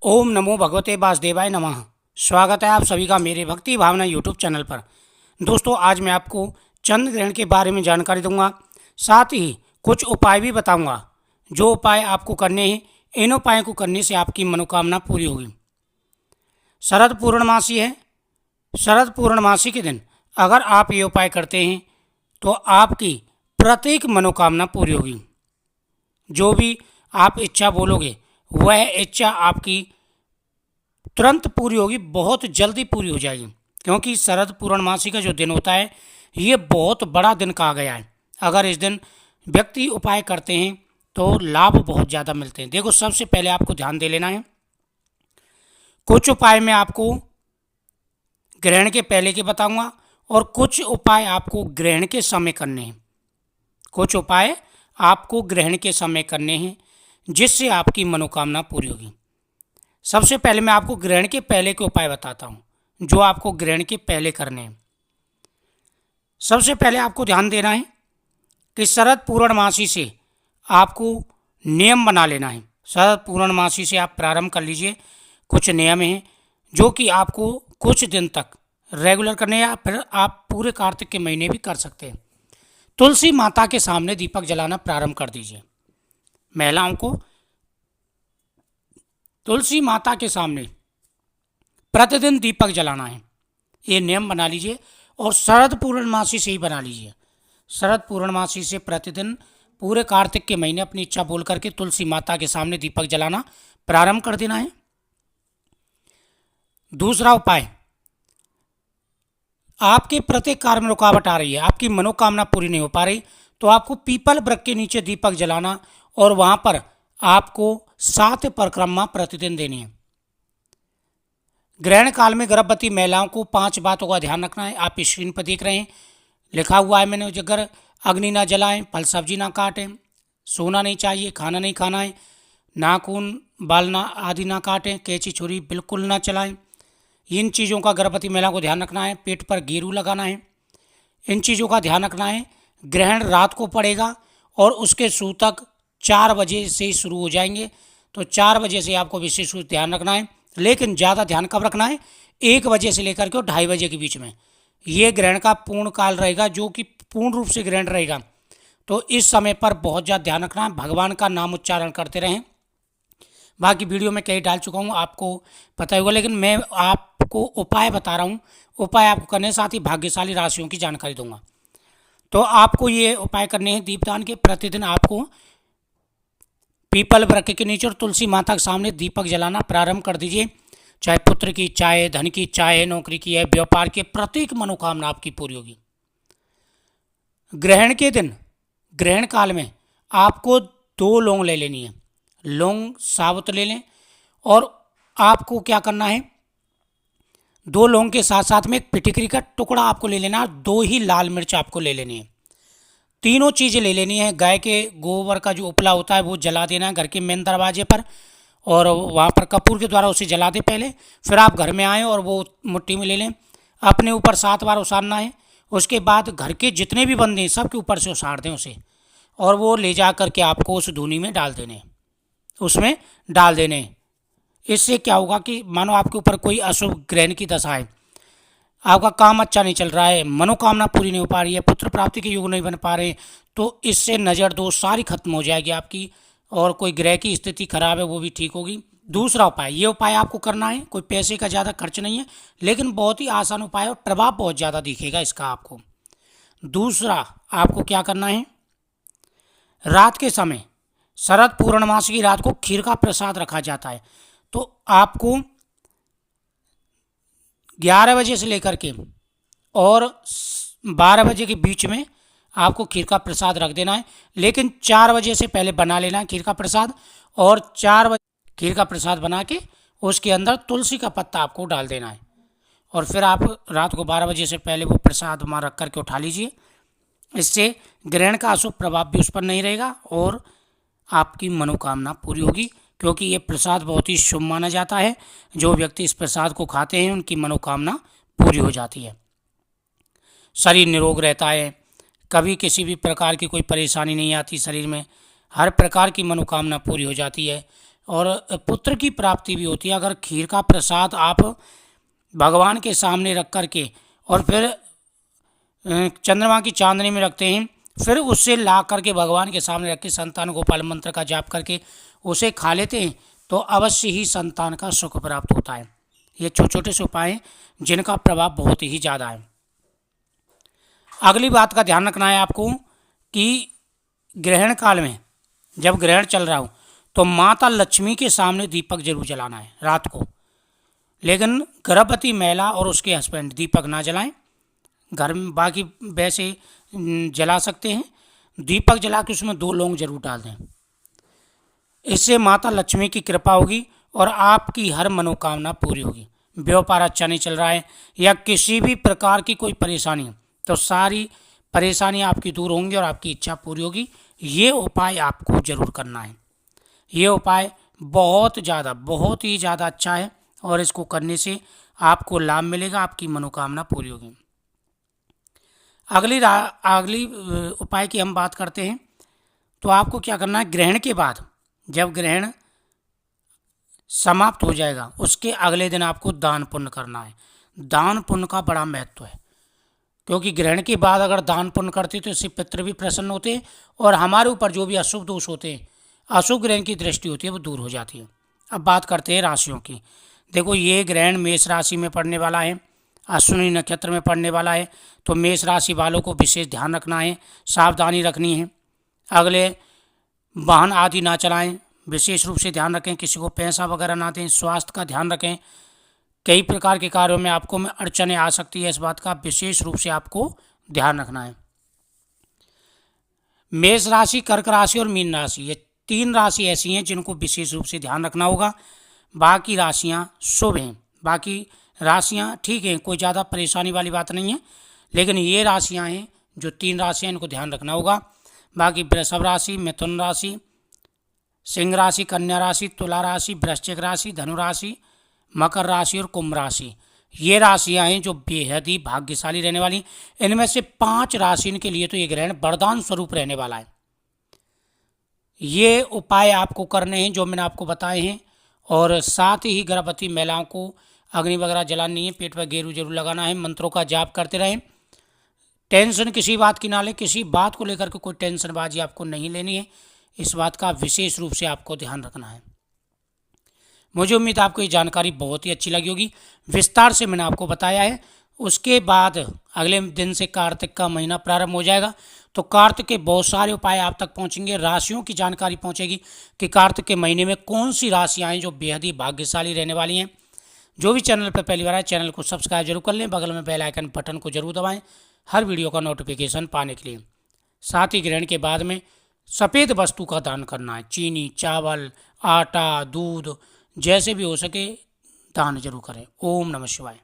ओम नमो भगवते वासुदेवाय नमः। स्वागत है आप सभी का मेरे भक्ति भावना यूट्यूब चैनल पर। दोस्तों, आज मैं आपको चंद्र ग्रहण के बारे में जानकारी दूंगा, साथ ही कुछ उपाय भी बताऊंगा। जो उपाय आपको करने हैं, इन उपायों को करने से आपकी मनोकामना पूरी होगी। शरद पूर्णमासी है। शरद पूर्णमासी के दिन अगर आप ये उपाय करते हैं तो आपकी प्रत्येक मनोकामना पूरी होगी। जो भी आप इच्छा बोलोगे वह इच्छा आपकी तुरंत पूरी होगी, बहुत जल्दी पूरी हो जाएगी। क्योंकि शरद पूर्णमासी का जो दिन होता है ये बहुत बड़ा दिन कहा गया है। अगर इस दिन व्यक्ति उपाय करते हैं तो लाभ बहुत ज़्यादा मिलते हैं। देखो, सबसे पहले आपको ध्यान दे लेना है। कुछ उपाय मैं आपको ग्रहण के पहले के बताऊंगा और कुछ उपाय आपको ग्रहण के समय करने हैं। कुछ उपाय आपको ग्रहण के समय करने हैं जिससे आपकी मनोकामना पूरी होगी। सबसे पहले मैं आपको ग्रहण के पहले के उपाय बताता हूं जो आपको ग्रहण के पहले करने हैं। सबसे पहले आपको ध्यान देना है कि शरद पूर्णमासी से आपको नियम बना लेना है। शरद पूर्णमासी से आप प्रारंभ कर लीजिए। कुछ नियम हैं जो कि आपको कुछ दिन तक रेगुलर करने हैं, या फिर आप पूरे कार्तिक के महीने भी कर सकते हैं। तुलसी माता के सामने दीपक जलाना प्रारंभ कर दीजिए। महिलाओं को तुलसी माता के सामने प्रतिदिन दीपक जलाना है, ये नियम बना लीजिए। और शरद पूर्णमासी से ही बना लीजिए। शरद पूर्णमासी से प्रतिदिन पूरे कार्तिक के महीने अपनी इच्छा बोल करके तुलसी माता के सामने दीपक जलाना प्रारंभ कर देना है। दूसरा उपाय, आपके प्रत्येक कार्य में रुकावट आ रही है, आपकी मनोकामना पूरी नहीं हो पा रही, तो आपको पीपल वृक्ष के नीचे दीपक जलाना और वहां पर आपको 7 परिक्रमा प्रतिदिन देनी है। ग्रहण काल में गर्भवती महिलाओं को 5 बातों का ध्यान रखना है। आप स्क्रीन पर देख रहे हैं, लिखा हुआ है मैंने। जगह अग्नि ना जलाएं, फल सब्जी ना काटें, सोना नहीं चाहिए, खाना नहीं खाना है, नाखून बालना आदि ना काटें, कैंची छुरी बिल्कुल ना चलाएं। इन चीज़ों का गर्भवती महिला को ध्यान रखना है। पेट पर गेरू लगाना है, इन चीज़ों का ध्यान रखना है। ग्रहण रात को पड़ेगा और उसके सूतक 4 बजे से शुरू हो जाएंगे, तो 4 बजे से आपको विशेष रूप ध्यान रखना है। लेकिन ज़्यादा ध्यान कब रखना है? 1 बजे से लेकर के और 2:30 बजे के बीच में ये ग्रहण का पूर्ण काल रहेगा, जो कि पूर्ण रूप से ग्रहण रहेगा। तो इस समय पर बहुत ज़्यादा ध्यान रखना है। भगवान का नाम उच्चारण करते रहें। बाकी वीडियो में कई डाल चुका हूँ, आपको पता ही होगा, लेकिन मैं आपको उपाय बता रहा हूँ। उपाय आपको करने साथ ही भाग्यशाली राशियों की जानकारी दूंगा। तो आपको ये उपाय करने हैं दीपदान के। प्रतिदिन आपको पीपल वृक्ष के नीचे और तुलसी माता के सामने दीपक जलाना प्रारंभ कर दीजिए। चाहे पुत्र की इच्छा है, धन की इच्छा है, नौकरी की है, व्यापार की, प्रत्येक मनोकामना आपकी पूरी होगी। ग्रहण के दिन, ग्रहण काल में आपको 2 लौंग ले लेनी है। लौंग साबुत ले लें और आपको क्या करना है, 2 लौंग के साथ साथ में एक फिटकरी का टुकड़ा आपको ले लेना है। 2 ही लाल मिर्च आपको ले लेनी है। तीनों चीज़ें ले लेनी है। गाय के गोबर का जो उपला होता है वो जला देना है घर के मेन दरवाजे पर, और वहाँ पर कपूर के द्वारा उसे जला दे पहले। फिर आप घर में आएँ और वो मुट्ठी में ले लें। अपने ऊपर 7 बार उसारना है। उसके बाद घर के जितने भी बंदे हैं सबके ऊपर से उसार दें उसे, और वो ले जा करके आपको उस धूनी में डाल देने, उसमें डाल देने। इससे क्या होगा कि मानो आपके ऊपर कोई अशुभ ग्रहण की दशा है, आपका काम अच्छा नहीं चल रहा है, मनोकामना पूरी नहीं हो पा रही है, पुत्र प्राप्ति के योग नहीं बन पा रहे, तो इससे नज़र दोष सारी खत्म हो जाएगी आपकी, और कोई ग्रह की स्थिति खराब है वो भी ठीक होगी। दूसरा उपाय, ये उपाय आपको करना है, कोई पैसे का ज़्यादा खर्च नहीं है, लेकिन बहुत ही आसान उपाय है और प्रभाव बहुत ज़्यादा दिखेगा इसका आपको। दूसरा आपको क्या करना है, रात के समय शरद पूर्णमासी की रात को खीर का प्रसाद रखा जाता है, तो आपको 11 बजे से लेकर के और 12 बजे के बीच में आपको खीर का प्रसाद रख देना है। लेकिन 4 बजे से पहले बना लेना है खीर का प्रसाद, और 4 बजे खीर का प्रसाद बना के उसके अंदर तुलसी का पत्ता आपको डाल देना है, और फिर आप रात को 12 बजे से पहले वो प्रसाद वहाँ रख करके उठा लीजिए। इससे ग्रहण का अशुभ प्रभाव भी उस पर नहीं रहेगा और आपकी मनोकामना पूरी होगी, क्योंकि ये प्रसाद बहुत ही शुभ माना जाता है। जो व्यक्ति इस प्रसाद को खाते हैं उनकी मनोकामना पूरी हो जाती है। शरीर निरोग रहता है, कभी किसी भी प्रकार की कोई परेशानी नहीं आती शरीर में, हर प्रकार की मनोकामना पूरी हो जाती है। और पुत्र की प्राप्ति भी होती है। अगर खीर का प्रसाद आप भगवान के सामने रख करके और फिर चंद्रमा की चांदनी में रखते हैं, फिर उससे ला करके भगवान के सामने रख के संतान गोपाल मंत्र का जाप करके उसे खा लेते हैं तो अवश्य ही संतान का सुख प्राप्त होता है। ये छोटे छोटे से उपाय हैं जिनका प्रभाव बहुत ही ज़्यादा है। अगली बात का ध्यान रखना है आपको कि ग्रहण काल में जब ग्रहण चल रहा हो तो माता लक्ष्मी के सामने दीपक जरूर जलाना है रात को, लेकिन गर्भवती महिला और उसके हस्बैंड दीपक ना जलाएं। घर में बाकी वैसे जला सकते हैं। दीपक जला के उसमें 2 लौंग जरूर डाल दें। इससे माता लक्ष्मी की कृपा होगी और आपकी हर मनोकामना पूरी होगी। व्यापार अच्छा नहीं चल रहा है या किसी भी प्रकार की कोई परेशानी है तो सारी परेशानी आपकी दूर होंगी और आपकी इच्छा पूरी होगी। ये उपाय आपको जरूर करना है। ये उपाय बहुत ही ज़्यादा अच्छा है और इसको करने से आपको लाभ मिलेगा, आपकी मनोकामना पूरी होगी। अगली उपाय की हम बात करते हैं तो आपको क्या करना है, ग्रहण के बाद जब ग्रहण समाप्त हो जाएगा उसके अगले दिन आपको दान पुण्य करना है। दान पुण्य का बड़ा महत्व है क्योंकि ग्रहण के बाद अगर दान पुण्य करते तो इससे पितृ भी प्रसन्न होते हैं और हमारे ऊपर जो भी अशुभ दोष होते हैं, अशुभ ग्रहण की दृष्टि होती है, वो दूर हो जाती है। अब बात करते हैं राशियों की। देखो ये ग्रहण मेष राशि में पड़ने वाला है, अश्विनी नक्षत्र में पड़ने वाला है, तो मेष राशि वालों को विशेष ध्यान रखना है, सावधानी रखनी है। अगले वाहन आदि ना चलाएं, विशेष रूप से ध्यान रखें, किसी को पैसा वगैरह ना दें, स्वास्थ्य का ध्यान रखें। कई प्रकार के कार्यों में आपको में अड़चनें आ सकती है, इस बात का विशेष रूप से आपको ध्यान रखना है। मेष राशि, कर्क राशि और मीन राशि, ये 3 राशि ऐसी हैं जिनको विशेष रूप से ध्यान रखना होगा। बाकी राशियां शुभ हैं, बाकी राशियां ठीक हैं, कोई ज़्यादा परेशानी वाली बात नहीं है, लेकिन ये राशियां हैं जो 3 राशियां, इनको ध्यान रखना होगा। बाकी वृषभ राशि, मिथुन राशि, सिंह राशि, कन्या राशि, तुला राशि, वृश्चिक राशि, धनु राशि, मकर राशि और कुंभ राशि, ये राशियां हैं जो बेहद ही भाग्यशाली रहने वाली। इनमें से 5 राशि के लिए तो ये ग्रहण वरदान स्वरूप रहने वाला है। ये उपाय आपको करने हैं जो मैंने आपको बताए हैं, और साथ ही गर्भवती महिलाओं को अग्नि वगैरह जलानी है, पेट पर गेरू जरूर लगाना है, मंत्रों का जाप करते रहें। टेंशन किसी बात की ना लें, किसी बात को लेकर के कोई टेंशनबाजी आपको नहीं लेनी है, इस बात का विशेष रूप से आपको ध्यान रखना है। मुझे उम्मीद है आपको ये जानकारी बहुत ही अच्छी लगी होगी, विस्तार से मैंने आपको बताया है। उसके बाद अगले दिन से कार्तिक का महीना प्रारंभ हो जाएगा, तो कार्तिक के बहुत सारे उपाय आप तक पहुंचेंगे, राशियों की जानकारी पहुंचेगी कि कार्तिक के महीने में कौन सी राशियां हैं जो बेहद ही भाग्यशाली रहने वाली हैं। जो भी चैनल पर पहली बार है, चैनल को सब्सक्राइब जरूर कर लें, बगल में बेल आइकन बटन को जरूर दबाएं हर वीडियो का नोटिफिकेशन पाने के लिए। साथ ही ग्रहण के बाद में सफ़ेद वस्तु का दान करना है, चीनी, चावल, आटा, दूध, जैसे भी हो सके दान जरूर करें। ओम नमः शिवाय।